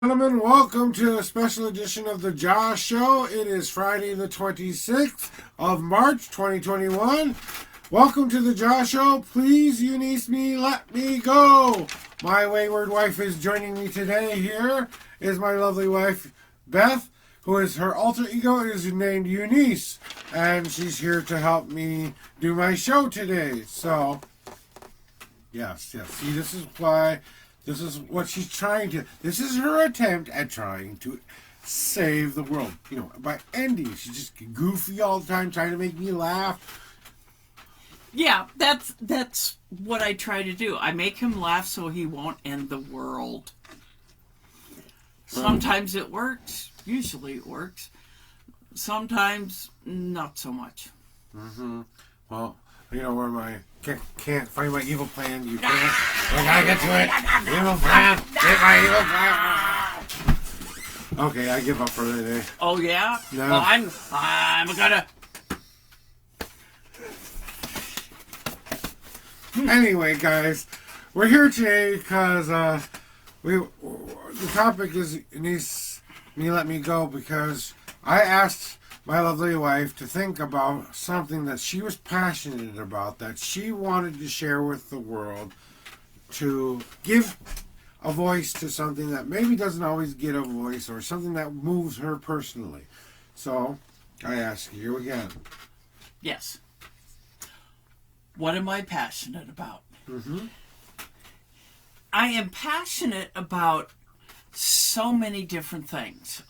Gentlemen, welcome to a special edition of the J.A.W Show. It is Friday the 26th of March 2021. Welcome to the J.A.W Show. Please, Eunice, let me go. My wayward wife is joining me today. Here is my lovely wife, Beth, who is her alter ego is named Eunice. And she's here to help me do my show today. So, yes. See, this is why... This is what she's trying to... This is her attempt at trying to save the world. By ending. She's just goofy all the time, trying to make me laugh. Yeah, that's what I try to do. I make him laugh so he won't end the world. Sometimes it works. Usually it works. Sometimes not so much. Mm-hmm. Well, where my... Can't find my evil plan. You can't. I gotta get to it. Evil plan. Get my evil plan. Okay, I give up for the day. Oh yeah. No. Well, I'm gonna. Anyway, guys, we're here today because the topic is Eunice, let me go, because I asked my lovely wife to think about something that she was passionate about, that she wanted to share with the world, to give a voice to something that maybe doesn't always get a voice, or something that moves her personally. So, I ask you again. Yes. What am I passionate about? Mm-hmm. I am passionate about so many different things,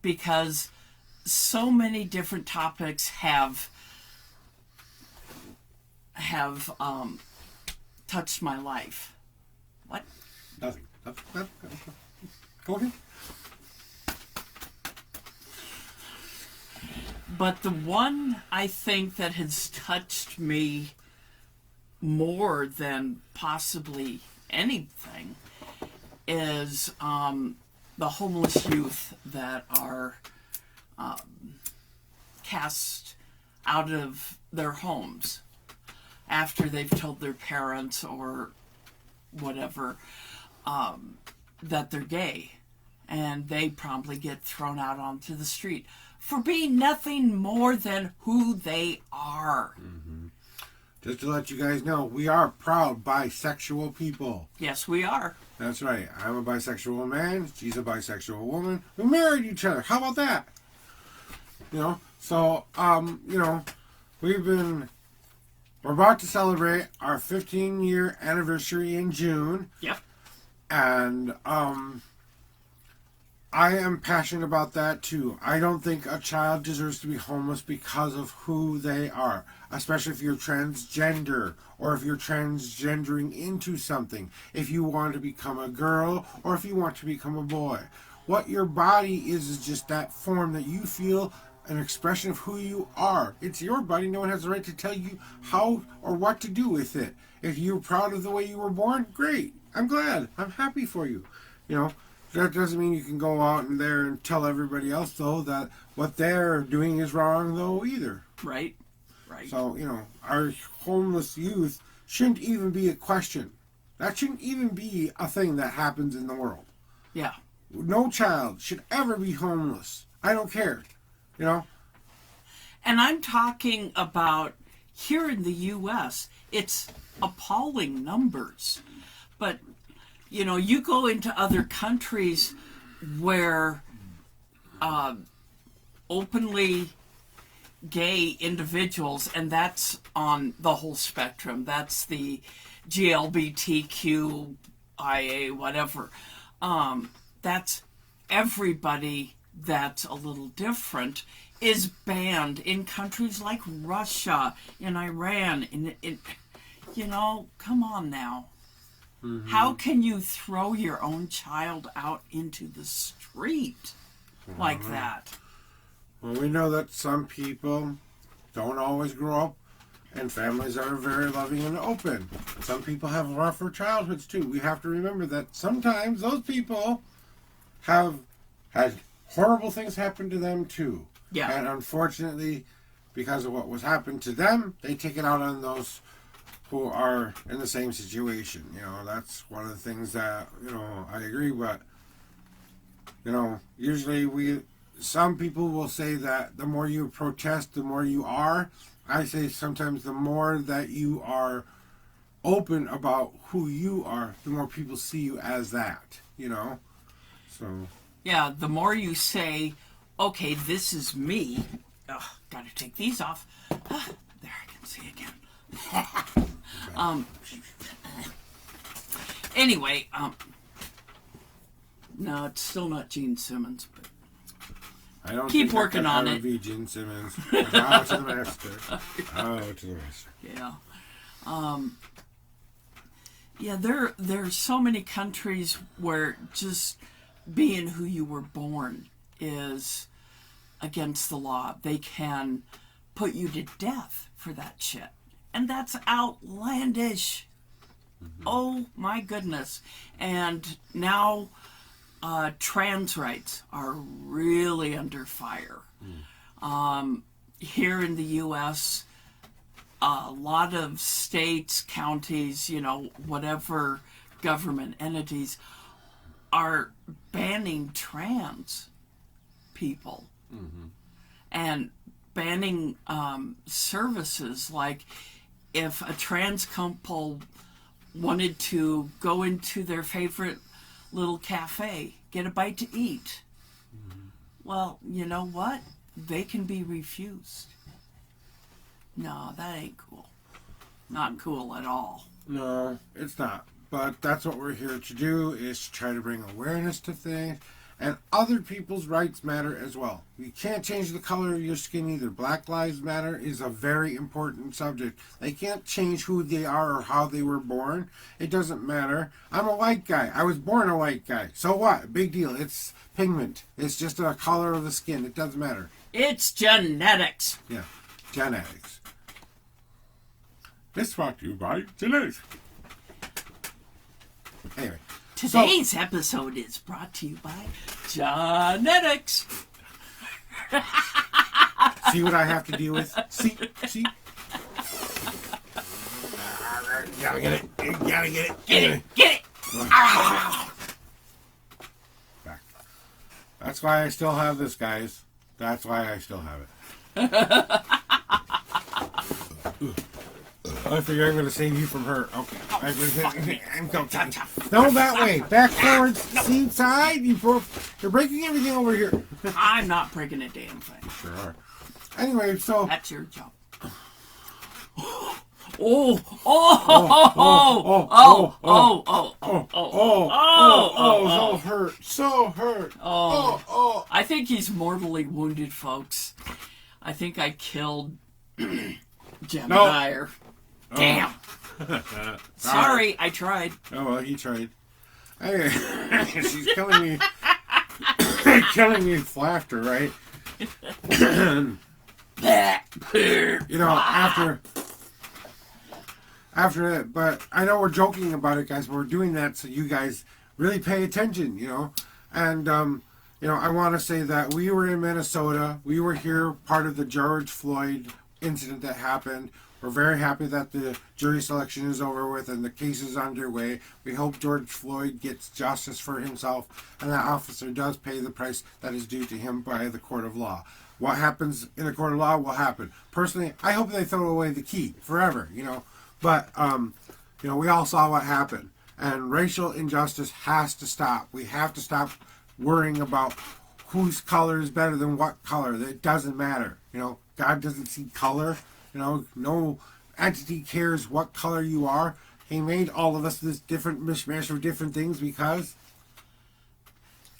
because so many different topics have touched my life. What? Nothing. Go ahead. But the one I think that has touched me more than possibly anything is the homeless youth that are cast out of their homes after they've told their parents or whatever that they're gay, and they promptly get thrown out onto the street for being nothing more than who they are. Mm-hmm. Just to let you guys know, we are proud bisexual people. Yes, we are. That's right. I'm a bisexual man. She's a bisexual woman. We married each other. How about that? So, we're about to celebrate our 15-year anniversary in June. Yep. And, I am passionate about that too. I don't think a child deserves to be homeless because of who they are, especially if you're transgender, or if you're transgendering into something, if you want to become a girl or if you want to become a boy. What your body is just that form that you feel, an expression of who you are. It's your body. No one has the right to tell you how or what to do with it. If you're proud of the way you were born, great. I'm glad. I'm happy for you. That doesn't mean you can go out in there and tell everybody else, though, that what they're doing is wrong, though, either. Right. So, our homeless youth shouldn't even be a question. That shouldn't even be a thing that happens in the world. Yeah. No child should ever be homeless. I don't care. And I'm talking about here in the U.S., it's appalling numbers. But you go into other countries where openly gay individuals, and that's on the whole spectrum, that's the GLBTQIA, whatever, that's everybody that's a little different, is banned in countries like Russia, in Iran, come on now. Mm-hmm. How can you throw your own child out into the street like that? Well, we know that some people don't always grow up in families that are very loving and open. Some people have rougher childhoods too. We have to remember that sometimes those people have had horrible things happen to them too. Yeah. And unfortunately, because of what was happened to them, they take it out on those who are in the same situation. You know, that's one of the things that, you know, I agree, but Usually some people will say that the more you protest, the more you are. I say sometimes the more that you are open about who you are, the more people see you as that, So. Yeah, the more you say, okay, this is me. Ugh, gotta take these off. There, I can see again. Anyway, no, it's still not Gene Simmons, but I don't keep think working that on would it. Be Gene Simmons. Bow to the master. Bow to the master. Yeah. Yeah, there's so many countries where just being who you were born is against the law. They can put you to death for that shit. And that's outlandish. Mm-hmm. Oh my goodness. And now trans rights are really under fire. Here in the U.S., a lot of states, counties, whatever government entities are banning trans people. Mm-hmm. And banning services. Like if a trans couple wanted to go into their favorite little cafe, get a bite to eat, well, you know what? They can be refused. No, that ain't cool. Not cool at all. No, it's not. But that's what we're here to do, is to try to bring awareness to things. And other people's rights matter as well. You can't change the color of your skin either. Black Lives Matter is a very important subject. They can't change who they are or how they were born. It doesn't matter. I'm a white guy. I was born a white guy. So what? Big deal. It's pigment. It's just a color of the skin. It doesn't matter. It's genetics. Yeah, genetics. This brought to you by genetics. Anyway. Today's episode is brought to you by genetics. See what I have to deal with? See? You gotta get it. You gotta get it. Get it. Back. That's why I still have this, guys. That's why I still have it. I figure I'm going to save you from her. Okay. No, that way. Back forwards. See side. You're breaking everything over here. I'm not breaking a damn thing. Sure are. Anyway, so... That's your job. So hurt. So hurt. Oh. I think he's mortally wounded, folks. I think I killed Jabadier. Damn. Sorry, I tried. Oh, well, he tried. Anyway, she's killing me. Killing me with laughter, right? After that, but I know we're joking about it, guys, but we're doing that so you guys really pay attention, And, I want to say that we were in Minnesota. We were here, part of the George Floyd incident that happened. We're very happy that the jury selection is over with and the case is underway. We hope George Floyd gets justice for himself and that officer does pay the price that is due to him by the court of law. What happens in the court of law will happen. Personally, I hope they throw away the key forever, But, we all saw what happened. And racial injustice has to stop. We have to stop worrying about whose color is better than what color. It doesn't matter. God doesn't see color. No entity cares what color you are. He made all of us this different mishmash of different things because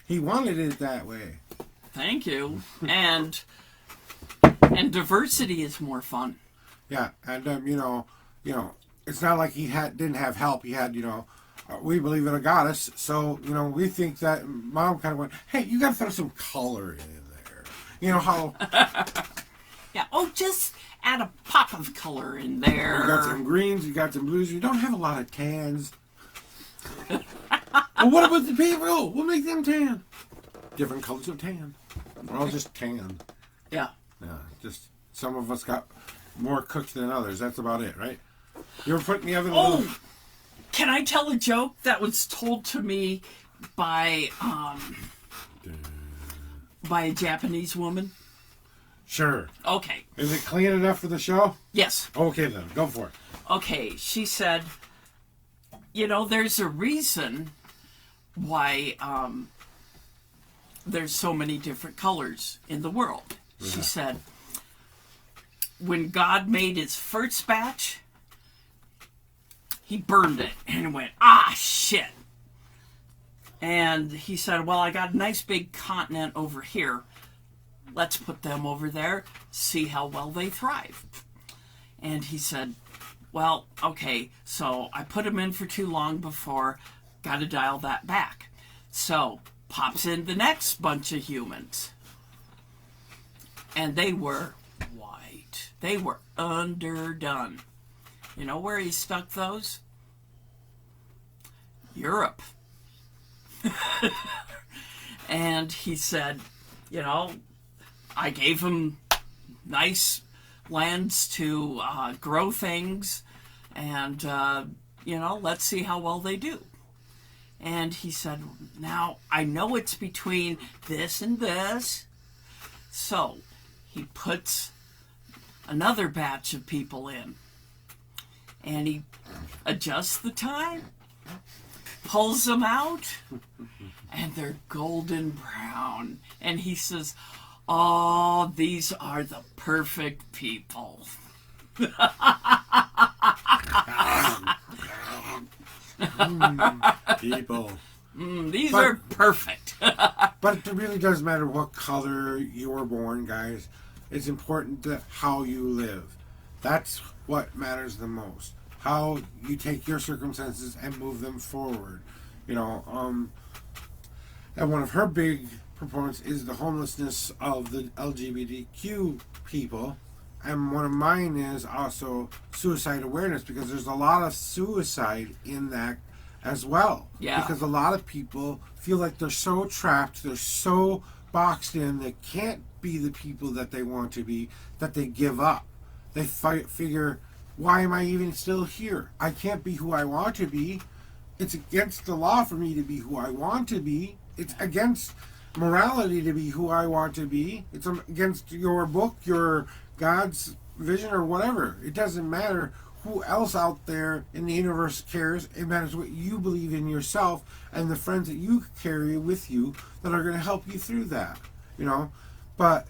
he wanted it that way. Thank you. And diversity is more fun. Yeah, and it's not like he didn't have help. He had, we believe in a goddess, so we think that Mom kind of went, hey, you got to throw some color in there. How? Yeah. Oh, just add a pop of color in there. You got some greens, you got some blues. You don't have a lot of tans. Well, what about the people? We'll make them tan. Different colors of tan. We're all just tan. Yeah. Yeah. Just some of us got more cooked than others. That's about it, right? You ever put in the oven? Can I tell a joke that was told to me by by a Japanese woman. Sure. Okay. Is it clean enough for the show? Yes. Okay then, go for it. Okay, she said, there's a reason why there's so many different colors in the world. Yeah. She said, when God made his first batch, he burned it and went, shit. And he said, well, I got a nice big continent over here. Let's put them over there, see how well they thrive. And he said, well, okay, so I put them in for too long before, got to dial that back. So pops in the next bunch of humans. And they were white. They were underdone. You know where he stuck those? Europe. And he said, I gave him nice lands to grow things, and, let's see how well they do. And he said, now, I know it's between this and this. So he puts another batch of people in, and he adjusts the time, pulls them out, and they're golden brown. And he says, oh, these are the perfect people. People. These are perfect. But it really doesn't matter what color you were born, guys. It's important that how you live. That's what matters the most. How you take your circumstances and move them forward. And one of her big proponents is the homelessness of the LGBTQ people. And one of mine is also suicide awareness, because there's a lot of suicide in that as well. Yeah. Because a lot of people feel like they're so trapped, they're so boxed in, they can't be the people that they want to be, that they give up. They figure, why am I even still here? I can't be who I want to be. It's against the law for me to be who I want to be. It's against morality to be who I want to be. It's against your book, your God's vision, or whatever. It doesn't matter who else out there in the universe cares. It matters what you believe in yourself and the friends that you carry with you that are going to help you through that. But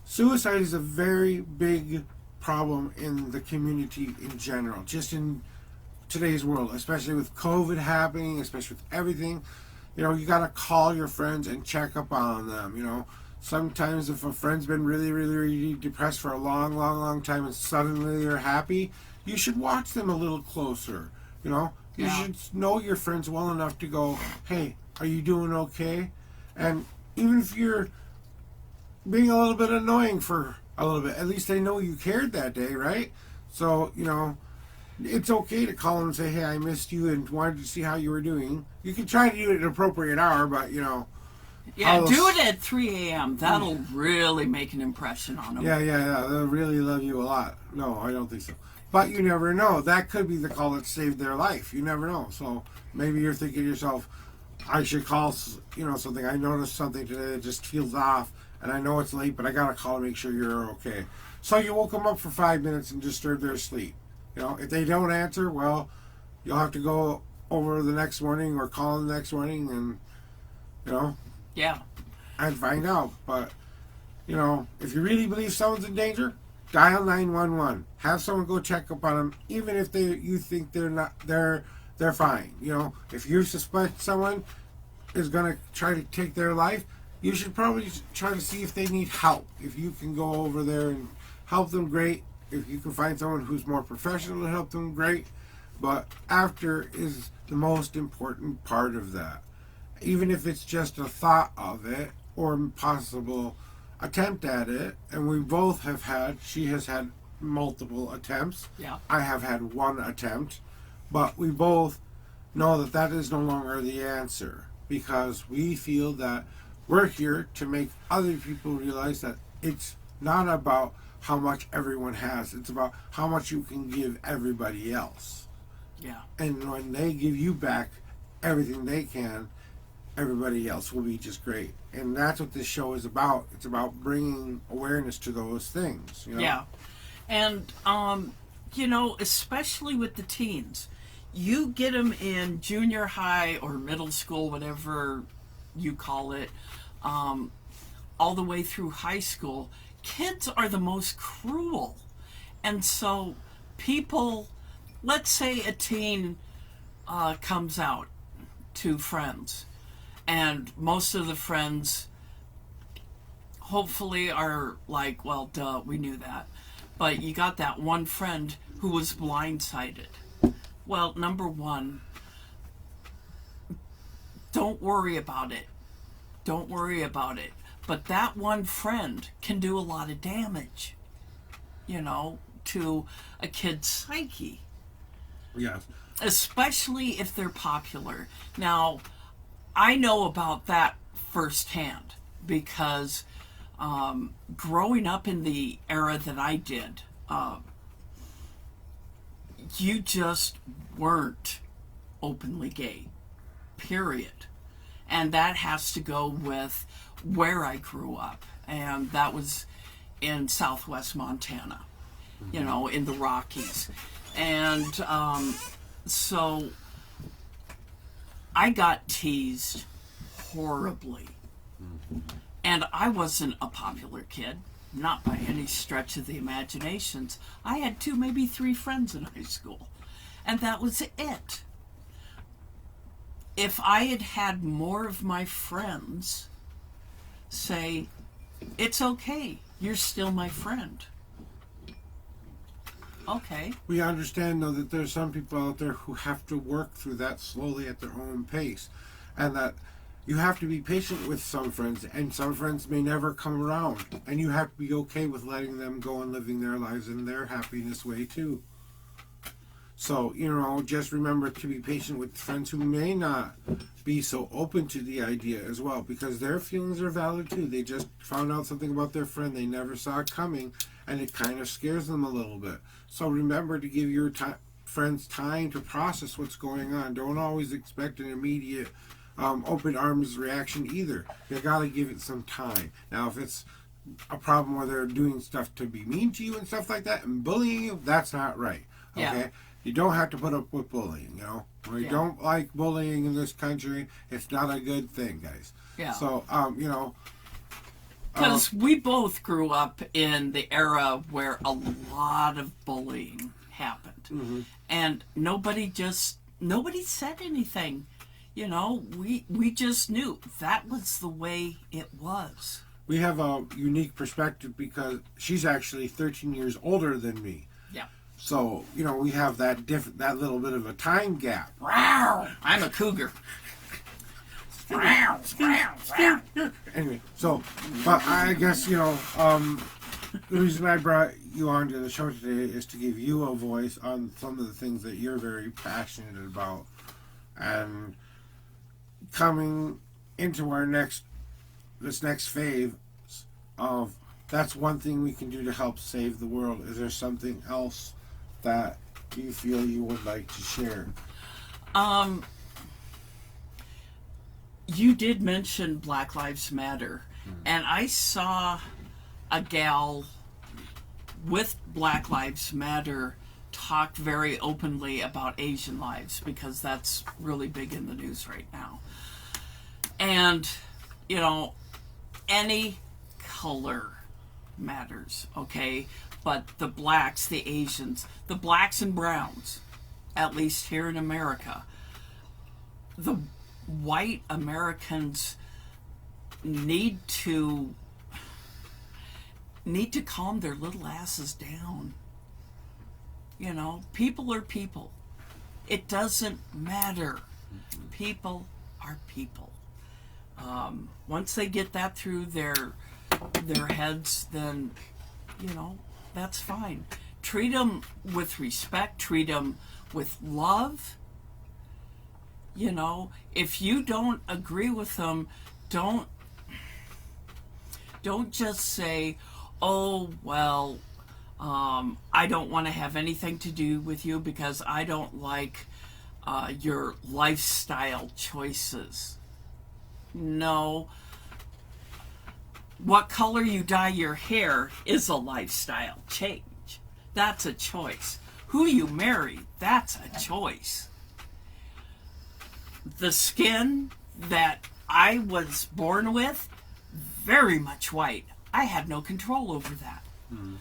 suicide is a very big problem in the community in general, just in today's world, especially with COVID happening, especially with everything. You got to call your friends and check up on them. Sometimes if a friend's been really, really, really depressed for a long, long, long time and suddenly they're happy, you should watch them a little closer. You should know your friends well enough to go, hey, are you doing okay? And even if you're being a little bit annoying for a little bit, at least they know you cared that day, right? So, it's okay to call them and say, hey, I missed you and wanted to see how you were doing. You can try to do it at an appropriate hour, but, Yeah, do it at 3 a.m. That'll really make an impression on them. Yeah. They'll really love you a lot. No, I don't think so. But you never know. That could be the call that saved their life. You never know. So maybe you're thinking to yourself, I should call, something. I noticed something today that just feels off, and I know it's late, but I got to call to make sure you're okay. So you woke them up for 5 minutes and disturbed their sleep. If they don't answer, well, you'll have to go over the next morning or call the next morning and, Yeah. and find out. But, if you really believe someone's in danger, dial 911. Have someone go check up on them, even if you think they're fine. If you suspect someone is going to try to take their life, you should probably try to see if they need help. If you can go over there and help them, great. If you can find someone who's more professional to help them, great. But after is the most important part of that. Even if it's just a thought of it or possible attempt at it, and we both have had, she has had multiple attempts. Yeah. I have had one attempt, but we both know that that is no longer the answer, because we feel that we're here to make other people realize that it's not about how much everyone has. It's about how much you can give everybody else. Yeah. And when they give you back everything they can, everybody else will be just great. And that's what this show is about. It's about bringing awareness to those things. You know? Yeah. And, especially with the teens, you get them in junior high or middle school, whatever you call it, all the way through high school. Kids are the most cruel. And so people, let's say a teen comes out to friends, and most of the friends hopefully are like, well, duh, we knew that. But you got that one friend who was blindsided. Well, number one, don't worry about it. Don't worry about it. But that one friend can do a lot of damage, to a kid's psyche. Yes. Especially if they're popular. Now, I know about that firsthand because growing up in the era that I did, you just weren't openly gay, period. And that has to go with where I grew up, and that was in southwest Montana, in the Rockies. And so I got teased horribly. And I wasn't a popular kid, not by any stretch of the imaginations. I had 2, maybe 3 friends in high school, and that was it. If I had had more of my friends say, it's okay, you're still my friend. Okay. We understand, though, that there's some people out there who have to work through that slowly at their own pace, and that you have to be patient with some friends, and some friends may never come around, and you have to be okay with letting them go and living their lives in their happiness way too. So, just remember to be patient with friends who may not be so open to the idea as well, because their feelings are valid too. They just found out something about their friend they never saw coming, and it kind of scares them a little bit. So remember to give your friends time to process what's going on. Don't always expect an immediate open arms reaction either. You gotta give it some time. Now, if it's a problem where they're doing stuff to be mean to you and stuff like that and bullying you, that's not right. Okay? Yeah. You don't have to put up with bullying, We don't like bullying in this country. It's not a good thing, guys. Yeah. So, because we both grew up in the era where a lot of bullying happened. Mm-hmm. And nobody said anything. We just knew that was the way it was. We have a unique perspective because she's actually 13 years older than me. Yeah. So, we have that little bit of a time gap. I'm a cougar. Anyway, so, but I guess, the reason I brought you onto the show today is to give you a voice on some of the things that you're very passionate about. And coming into this next phase of, that's one thing we can do to help save the world. Is there something else that you feel you would like to share? You did mention Black Lives Matter, and I saw a gal with Black Lives Matter talk very openly about Asian lives, because that's really big in the news right now. And, any color matters, okay? But the blacks, the Asians, the blacks and browns, at least here in America, the white Americans need to calm their little asses down. People are people. It doesn't matter. People are people. Once they get that through their heads, then, that's fine. Treat them with respect. Treat them with love. If you don't agree with them, don't just say, oh, well, I don't want to have anything to do with you because I don't like your lifestyle choices. No. What color you dye your hair is a lifestyle change. That's a choice. Who you marry, that's a choice. The skin that I was born with, very much white. I had no control over that. Mm-hmm.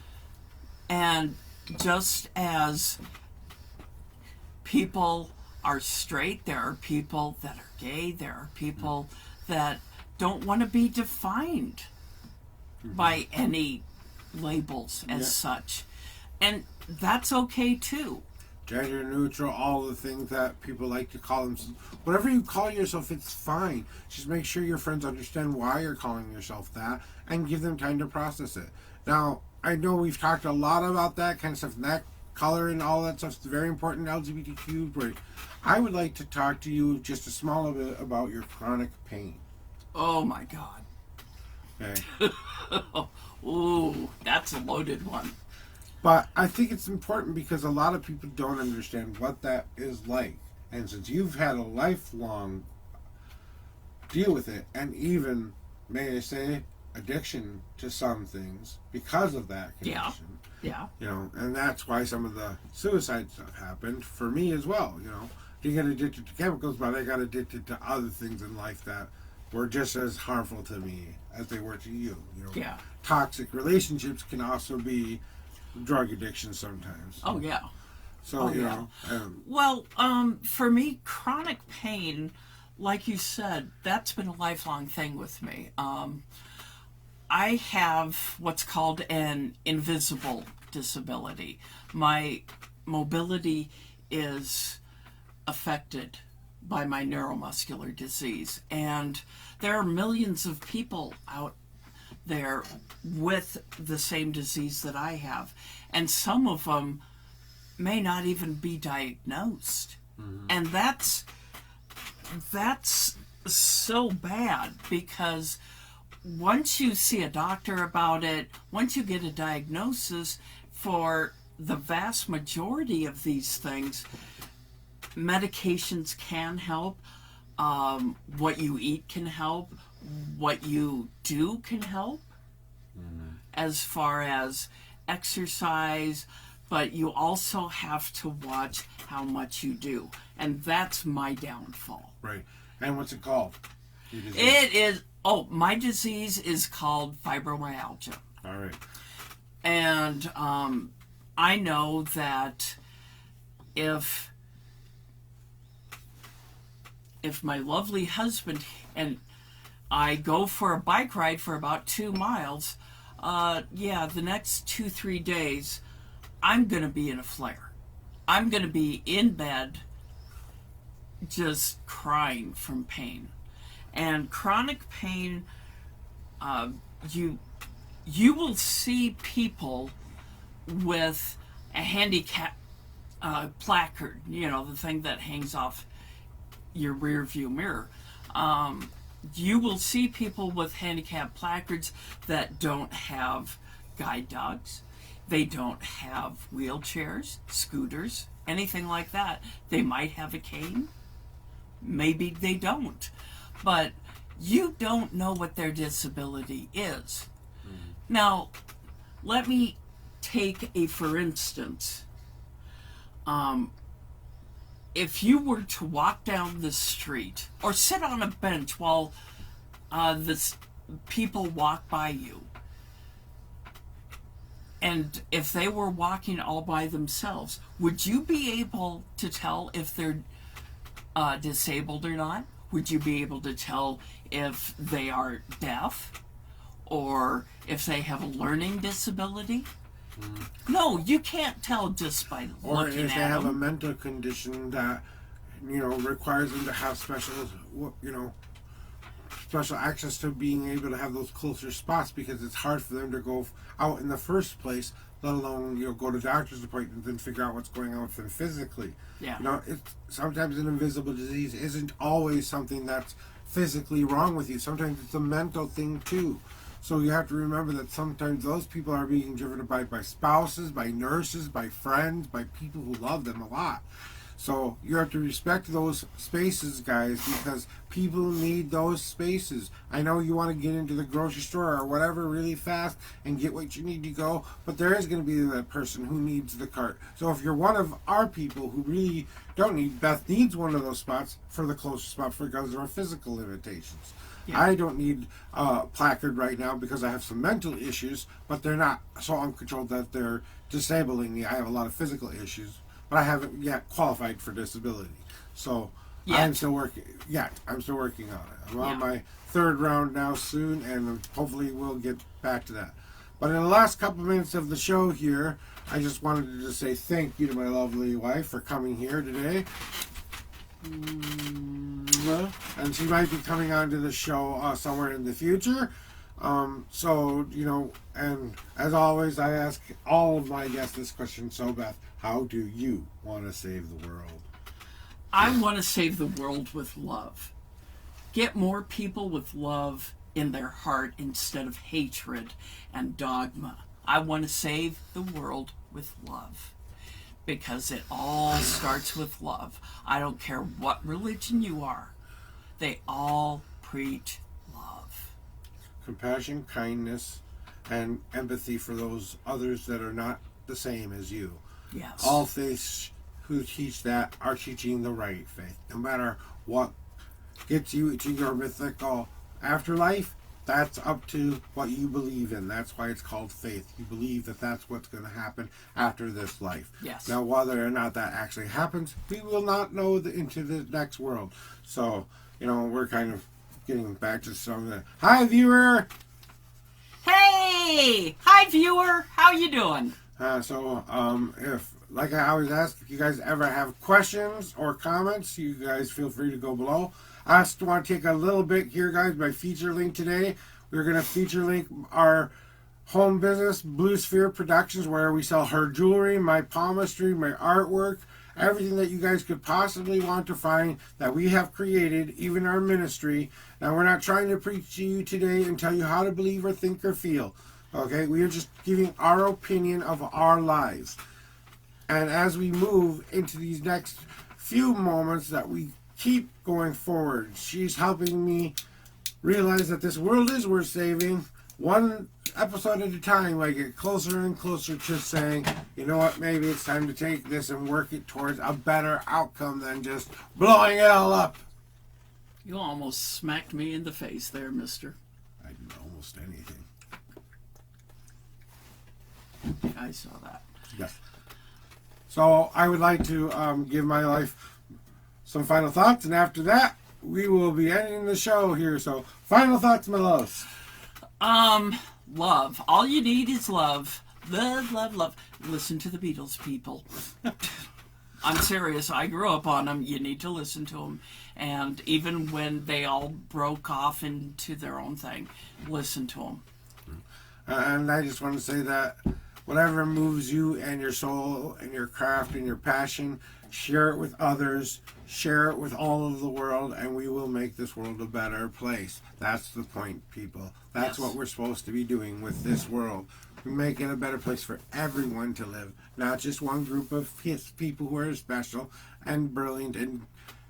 And just as people are straight, there are people that are gay, there are people that don't want to be defined by any labels as such. And that's okay too. Gender neutral, all the things that people like to call themselves. Whatever you call yourself, it's fine. Just make sure your friends understand why you're calling yourself that and give them time to process it. Now, I know we've talked a lot about that kind of stuff, and that color and all that stuff is very important in LGBTQ, but I would like to talk to you just a small bit about your chronic pain. Oh my God. Okay. Ooh, that's a loaded one. But I think it's important because a lot of people don't understand what that is like. And since you've had a lifelong deal with it, and even, may I say, addiction to some things because of that condition. Yeah. You know, and that's why some of the suicide stuff happened for me as well. You know, didn't get addicted to chemicals, but I got addicted to other things in life that were just as harmful to me as they were to you. You know, toxic relationships can also be drug addiction sometimes. Oh yeah. So you know. Well, for me, chronic pain, like you said, that's been a lifelong thing with me. I have what's called an invisible disability. My mobility is affected by my neuromuscular disease, and there are millions of people out there with the same disease that I have, and some of them may not even be diagnosed. Mm-hmm. And that's so bad, because once you see a doctor about it, once you get a diagnosis, for the vast majority of these things, medications can help. What you eat can help. What you do can help, as far as exercise, but you also have to watch how much you do. And that's my downfall. Right. And what's it called? It is, my disease is called fibromyalgia. All right. And I know that if my lovely husband and I go for a bike ride for about 2 miles, the next 2-3 days, I'm going to be in a flare. I'm going to be in bed just crying from pain. And chronic pain, you will see people with a handicap placard, you know, the thing that hangs off your rear view mirror. You will see people with handicap placards that don't have guide dogs. They don't have wheelchairs, scooters, anything like that. They might have a cane. Maybe they don't. But you don't know what their disability is. Mm-hmm. Now, let me take a for instance. If you were to walk down the street or sit on a bench while people walk by you, and if they were walking all by themselves, would you be able to tell if they're disabled or not? Would you be able to tell if they are deaf or if they have a learning disability? No, you can't tell just by looking at them. Or if they have a mental condition that, you know, requires them to have special access to being able to have those closer spots, because it's hard for them to go out in the first place, let alone, you know, go to doctor's appointments and figure out what's going on with them physically. Yeah. You know, sometimes an invisible disease isn't always something that's physically wrong with you. Sometimes it's a mental thing too. So you have to remember that sometimes those people are being driven by spouses, by nurses, by friends, by people who love them a lot. So you have to respect those spaces, guys, because people need those spaces. I know you want to get into the grocery store or whatever really fast and get what you need to go, but there is going to be that person who needs the cart. So if you're one of our people who really don't need, Beth needs one of those spots for the closest spot because of our physical limitations. Yeah. I don't need a placard right now because I have some mental issues, but they're not so uncontrolled that they're disabling me. I have a lot of physical issues, but I haven't yet qualified for disability. So I'm still working. I'm still working on it. I'm on my third round now soon, and hopefully we'll get back to that. But in the last couple minutes of the show here, I just wanted to just say thank you to my lovely wife for coming here today. And she might be coming onto the show somewhere in the future. So, you know, and as always, I ask all of my guests this question. So, Beth, how do you want to save the world? I want to save the world with love. Get more people with love in their heart instead of hatred and dogma. I want to save the world with love. Because it all starts with love. I don't care what religion you are. They all preach love. Compassion, kindness, and empathy for those others that are not the same as you. Yes. All faiths who teach that are teaching the right faith. No matter what gets you to your mythical afterlife, that's up to what you believe in. That's why it's called faith. You believe that that's what's going to happen after this life. Yes. Now, whether or not that actually happens, we will not know into the next world. So, you know, we're kind of getting back to some of the... Hi, viewer! Hey! Hi, viewer! How you doing? If, like I always ask, if you guys ever have questions or comments, you guys feel free to go below. I just want to take a little bit here, guys, by feature link today. We're going to feature link our home business, Blue Sphere Productions, where we sell her jewelry, my palmistry, my artwork, everything that you guys could possibly want to find that we have created, even our ministry. Now, we're not trying to preach to you today and tell you how to believe or think or feel. Okay? We are just giving our opinion of our lives. And as we move into these next few moments that we keep going forward, she's helping me realize that this world is worth saving. One episode at a time, I get closer and closer to saying, you know what, maybe it's time to take this and work it towards a better outcome than just blowing it all up. You almost smacked me in the face there, mister. I did almost anything. I saw that. Yes. So I would like to give my life some final thoughts, and after that, we will be ending the show here. So, final thoughts, my loves. Love. All you need is love. Love, love, love. Listen to the Beatles, people. I'm serious. I grew up on them. You need to listen to them. And even when they all broke off into their own thing, listen to them. And I just want to say that whatever moves you and your soul and your craft and your passion, share it with others, share it with all of the world, and we will make this world a better place. That's the point, people. That's what we're supposed to be doing with this world. We make it a better place for everyone to live, not just one group of people who are special and brilliant and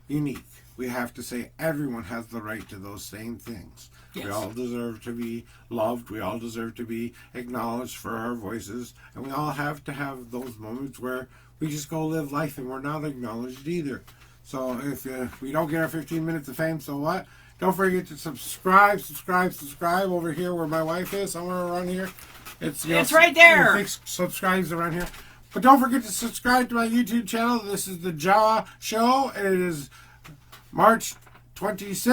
unique. We have to say everyone has the right to those same things. Yes. We all deserve to be loved. We all deserve to be acknowledged for our voices. And we all have to have those moments where we just go live life and we're not acknowledged either. So if we don't get our 15 minutes of fame, so what? Don't forget to subscribe over here where my wife is, somewhere around here. It's right there. Subscribes around here. But don't forget to subscribe to my YouTube channel. This is the J.A.W. Show. It is March 26th.